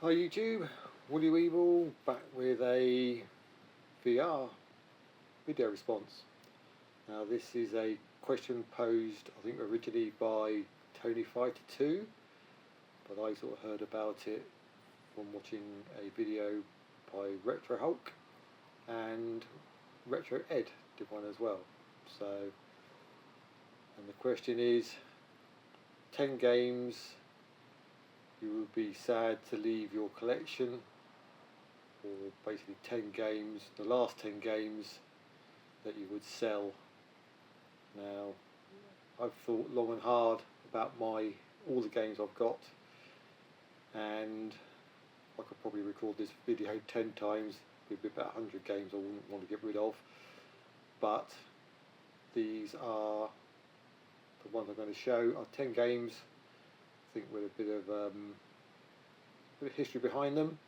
Hi YouTube, Weeble back with a VR video response. Now this is a question posed, I think originally by Tony Fighter 2, but I sort of heard about it from watching a video by Retro Hulk, and Retro Ed did one as well. So, and the question is, 10 games you would be sad to leave your collection, or basically 10 games, the last 10 games that you would sell. Now, I've thought long and hard about all the games I've got, and I could probably record this video 10 times. It'd be about 100 games I wouldn't want to get rid of, but these are the ones I'm going to show are 10 games, I think, with a bit of history behind them,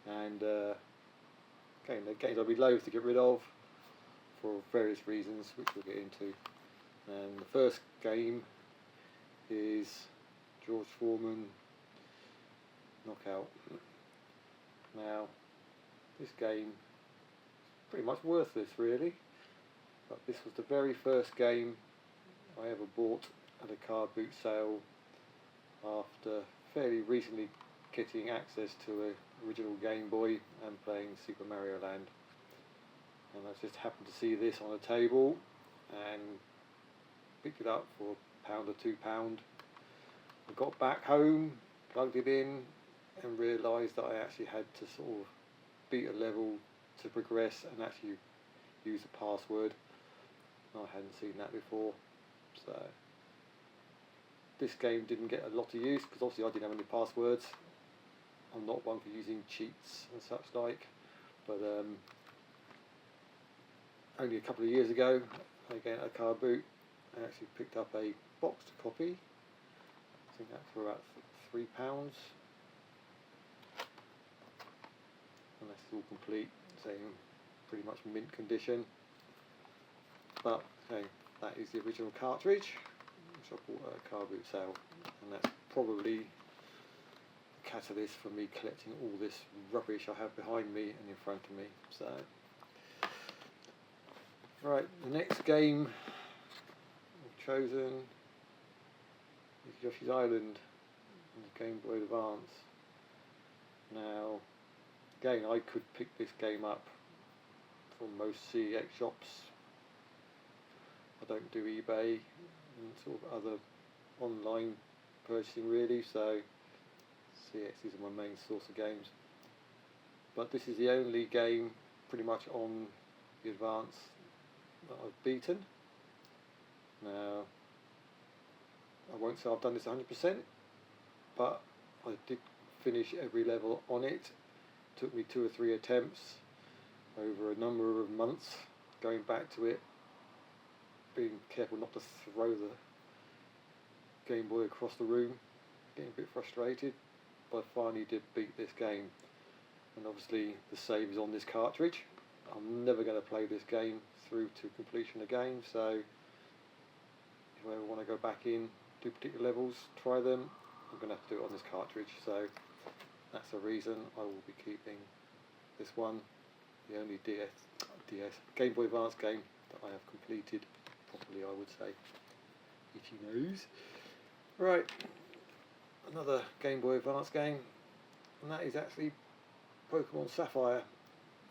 and again, the games I'd be loath to get rid of for various reasons, which we'll get into. And the first game is George Foreman Knockout. Now, this game is pretty much worthless really, but this was the very first game I ever bought at a car boot sale after fairly recently getting access to an original Game Boy and playing Super Mario Land. And I just happened to see this on a table and picked it up for £1 or £2. I got back home, plugged it in, and realised that I actually had to sort of beat a level to progress and actually use a password. I hadn't seen that before, so this game didn't get a lot of use because obviously I didn't have any passwords. I'm not one for using cheats and such like, but only a couple of years ago, again at a car boot, I actually picked up a boxed copy. I think that's for about £3, and that's all complete, so in pretty much mint condition. But okay, that is the original cartridge, which I bought at a car boot sale, and that's probably the catalyst for me collecting all this rubbish I have behind me and in front of me. So, right, the next game I've chosen is Yoshi's Island on the Game Boy Advance. Now, again, I could pick this game up from most CEX shops. I don't do eBay and sort of other online purchasing really, so CEX is my main source of games. But this is the only game pretty much on the Advance that I've beaten. Now, I won't say I've done this 100%, but I did finish every level on it. Took me 2 or 3 attempts over a number of months, going back to it, being careful not to throw the Game Boy across the room, getting a bit frustrated, but I finally did beat this game. And obviously the save is on this cartridge. I'm never going to play this game through to completion again, so if I ever want to go back in, do particular levels, try them, I'm going to have to do it on this cartridge. So that's the reason I will be keeping this one, the only DS Game Boy Advance game that I have completed properly, I would say. Itchy nose. Right, another Game Boy Advance game, and that is actually Pokemon Sapphire.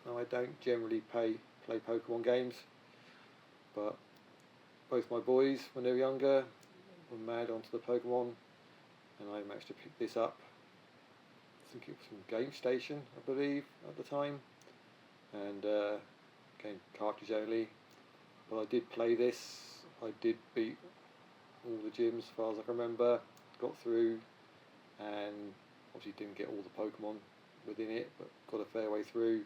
Now, I don't generally play Pokemon games, but both my boys, when they were younger, were mad onto the Pokemon, and I managed to pick this up. I think it was from Game Station, I believe, at the time, and again, cartridge only. But I did play this. I did beat all the gyms as far as I can remember, got through, and obviously didn't get all the Pokemon within it, but got a fair way through,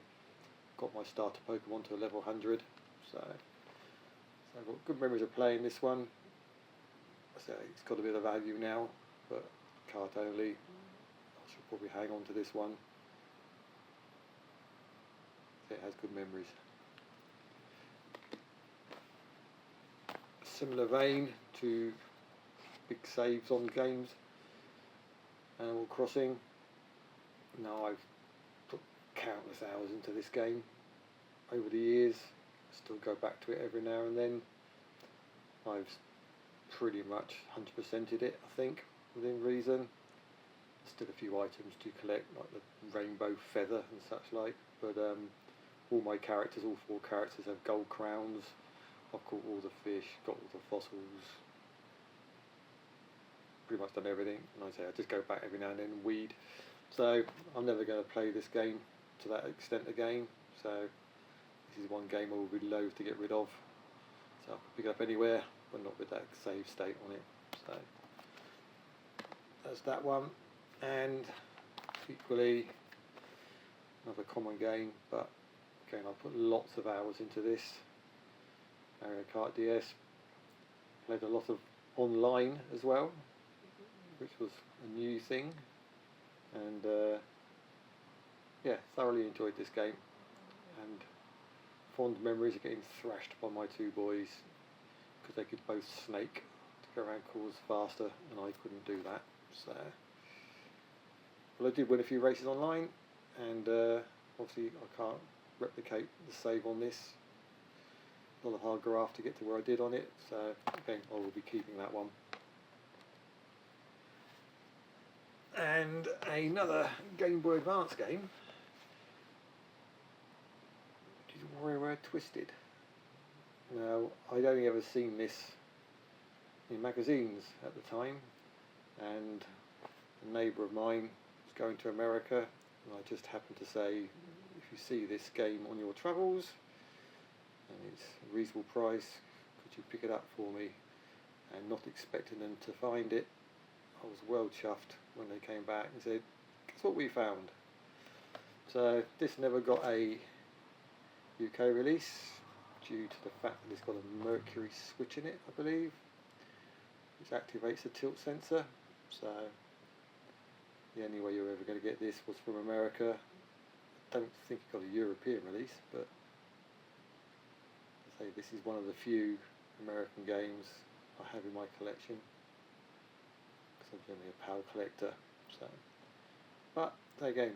got my starter Pokemon to a level 100, so I've got good memories of playing this one. So it's got a bit of value now, but cart only. I should probably hang on to this one. It has good memories. Similar vein to big saves on games, Animal Crossing. Now I've put countless hours into this game over the years. Still go back to it every now and then. I've pretty much 100%ed it, I think, within reason. Still a few items to collect, like the rainbow feather and such like, but all my characters, all 4 characters, have gold crowns. I've caught all the fish, got all the fossils, pretty much done everything. And I say I just go back every now and then and weed. So I'm never going to play this game to that extent again. So this is one game I will be loath to get rid of. So I can pick it up anywhere, but not with that save state on it. So that's that one. And equally another common game, but again I put lots of hours into this. Mario Kart DS. Played a lot of online as well, which was a new thing, and yeah, thoroughly enjoyed this game, and fond memories of getting thrashed by my 2 boys because they could both snake to go around courses faster and I couldn't do that. So, well, I did win a few races online, and obviously I can't replicate the save on this. A lot of hard graft to get to where I did on it, so again I will be keeping that one. And another Game Boy Advance game, which is WarioWare Twisted. Now, I'd only ever seen this in magazines at the time, and a neighbour of mine was going to America, and I just happened to say, if you see this game on your travels and it's a reasonable price, could you pick it up for me? And not expecting them to find it, I was well chuffed when they came back and said, guess what we found? So this never got a UK release due to the fact that it's got a mercury switch in it, I believe, which activates the tilt sensor. So the only way you're ever going to get this was from America. I don't think it got a European release, but I say this is one of the few American games I have in my collection, because I'm generally a PAL collector. So, but again,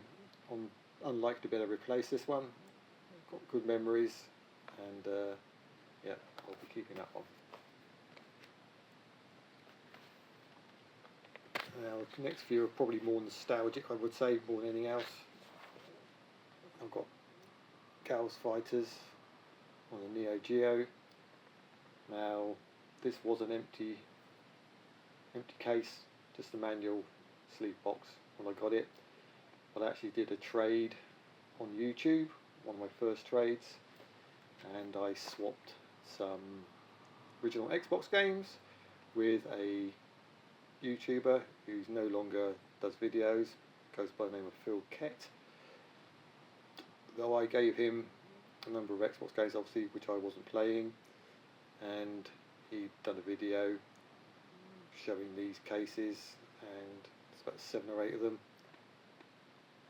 I'm unlikely to be able to replace this one. I've got good memories, and yeah, I'll be keeping that one. Now, the next few are probably more nostalgic, I would say, more than anything else. I've got Gals Fighters on the Neo Geo. Now, this was an empty case, just a manual sleeve box when I got it. But I actually did a trade on YouTube, one of my first trades, and I swapped some original Xbox games with a YouTuber who's no longer does videos, goes by the name of Phil Kett. Though I gave him a number of Xbox games, obviously, which I wasn't playing, and he'd done a video showing these cases, and it's about 7 or 8 of them,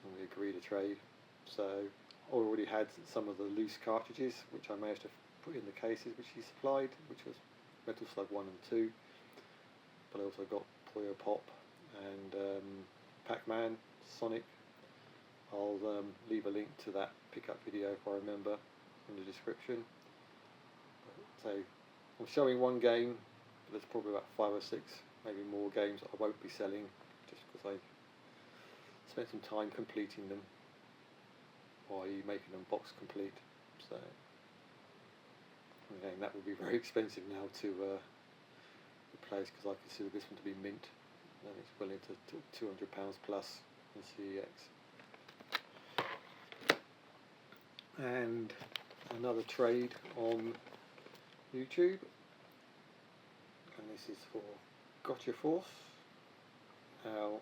and we agreed to trade. So I already had some of the loose cartridges, which I managed to put in the cases which he supplied, which was Metal Slug 1 and 2, but I also got Puyo Pop and Pac-Man, Sonic. I'll leave a link to that pickup video if I remember in the description. So I'm showing one game, but there's probably about 5 or 6, maybe more games I won't be selling, just because I spent some time completing them, i.e. making them box complete. So again, that would be very expensive now to replace, because I consider this one to be mint, and it's well into £200 plus in CEX. And another trade on YouTube, and this is for Gotcha Force. Now,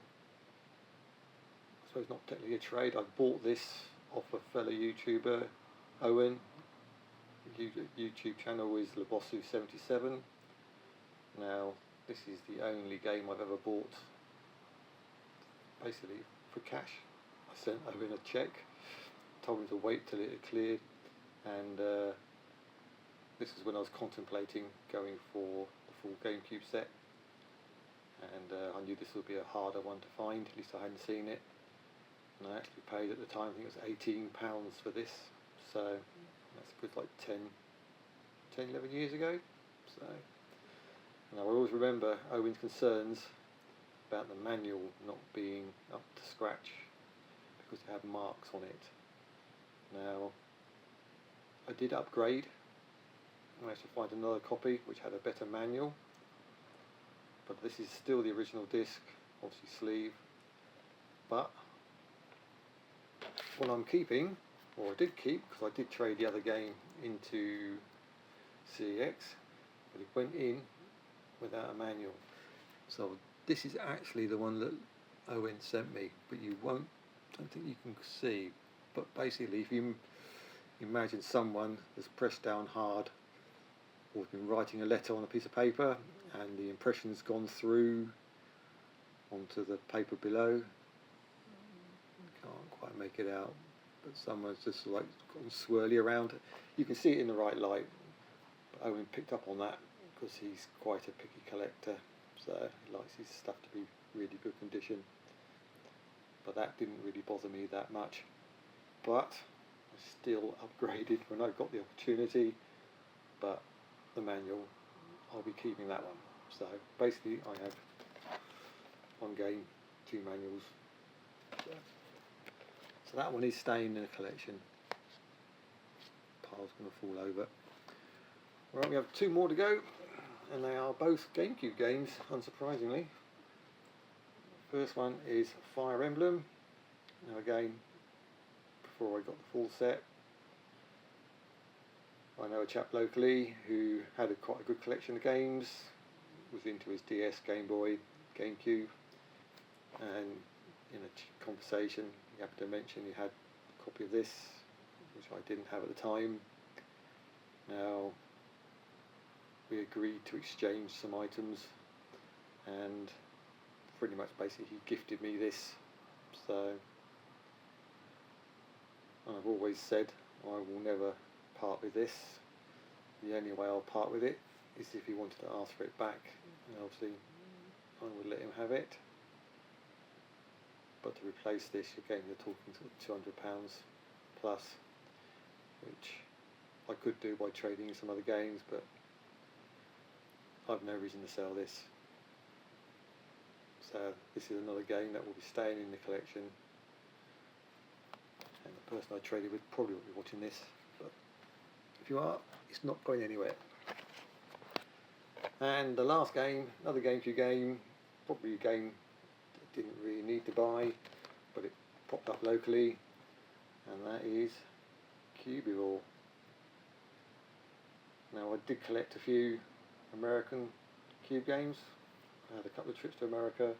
I suppose not technically a trade, I bought this off a fellow YouTuber, Owen. His YouTube channel is Bossu 77. Now, this is the only game I've ever bought basically for cash. I sent Owen a check, told him to wait till it had cleared, and this is when I was contemplating going for the full GameCube set, and I knew this would be a harder one to find, at least I hadn't seen it, and I actually paid at the time, I think it was £18 for this, so that's good, like 11 years ago. So, and I will always remember Owen's concerns about the manual not being up to scratch because it had marks on it. Now, I did upgrade. I managed to find another copy which had a better manual, but this is still the original disc, obviously sleeve. But what I'm keeping, or I did keep, because I did trade the other game into CEX, but it went in without a manual. So this is actually the one that Owen sent me, but don't think you can see, but basically if you imagine someone has pressed down hard or been writing a letter on a piece of paper and the impression's gone through onto the paper below, can't quite make it out, but someone's just like gone swirly around. You can see it in the right light, but Owen picked up on that because he's quite a picky collector, so he likes his stuff to be really good condition. But that didn't really bother me that much, but I still upgraded when I got the opportunity. But the manual, I'll be keeping that one. So basically I have one game, two manuals. So that one is staying in the collection. Pile's going to fall over. Right, we have two more to go, and they are both GameCube games, unsurprisingly. First one is Fire Emblem. Now again, before I got the full set, I know a chap locally who had quite a good collection of games, was into his DS, Game Boy, GameCube, and in a conversation he happened to mention he had a copy of this, which I didn't have at the time. Now, we agreed to exchange some items, and pretty much basically he gifted me this. So I've always said I will never part with this. The only way I'll part with it is if he wanted to ask for it back, and obviously I would let him have it. But to replace this, again, you're talking sort of £200 plus, which I could do by trading in some other games, but I've no reason to sell this. So this is another game that will be staying in the collection, and the person I traded with probably won't be watching this, but if you are, it's not going anywhere. And the last game, another GameCube game, probably a game that didn't really need to buy, but it popped up locally, and that is Weeble. Now, I did collect a few American cube games. I had a couple of trips to America,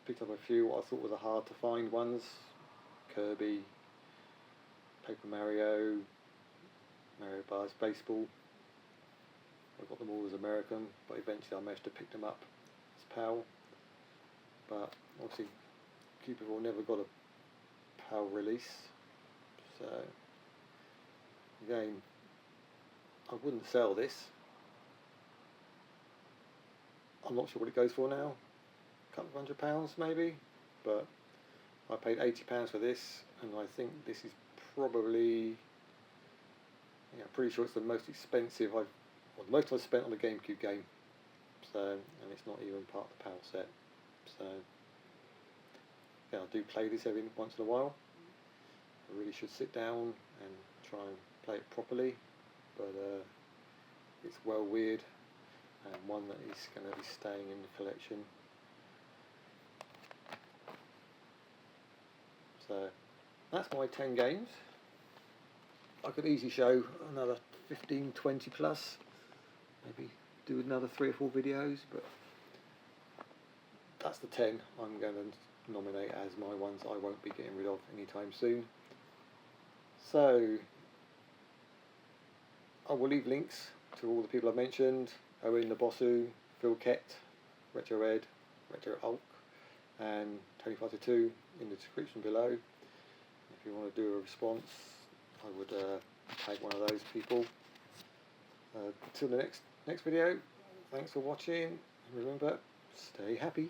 picked up a few what I thought were the hard to find ones: Kirby, Paper Mario, Mario Bros. Baseball. I got them all as American, but eventually I managed to pick them up as PAL. But obviously Weeble never got a PAL release, so again, I wouldn't sell this. I'm not sure what it goes for now, a couple of £100 maybe, but I paid £80 for this, and I think this is probably, I'm pretty sure it's the most expensive the most I've spent on a GameCube game. So, and it's not even part of the PAL set. So, yeah, I do play this every once in a while. I really should sit down and try and play it properly, but it's well weird, and one that is going to be staying in the collection. So that's my 10 games. I could easily show another 15, 20 plus, maybe do another 3 or 4 videos, but that's the 10 I'm going to nominate as my ones I won't be getting rid of anytime soon. So I will leave links to all the people I've mentioned: Owen the Bossu, Phil Kett, Retro Ed, Retro Hulk, and Tony52 in the description below. If you want to do a response, I would take one of those people. Till the next video, thanks for watching, and remember, stay happy.